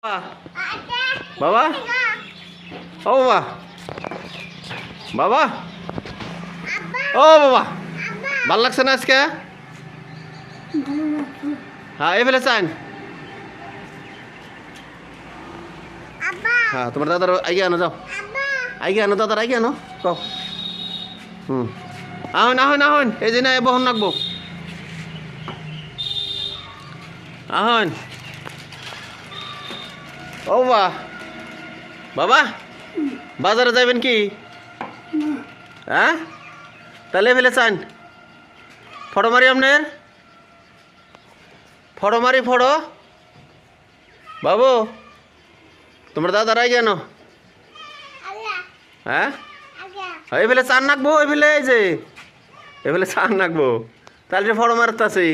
বাবা ও বাবা বাবা ও বাবা ভাল লাগছে না আজকে? হ্যাঁ এই ফেলে চান। হ্যাঁ তোমার দাদার আগে আনো, যাও আগে আনো, দাদার আগে আনো কও। আহন আহন আহন, এই যে না বহন রাখবো। আহন ও বাবা বাবা বাজারে যাবেন কি? হ্যাঁ তাহলে ফেলে চান ফটো মারি আপনার, ফটো মারি ফটো। বাবু তোমার দাদার আগে আনো। হ্যাঁ এই ফেলে চান নাকবো, এই ফেলে এই যে এই ফেলে চান নাকবো, তাহলে ফটো মারতে আছে।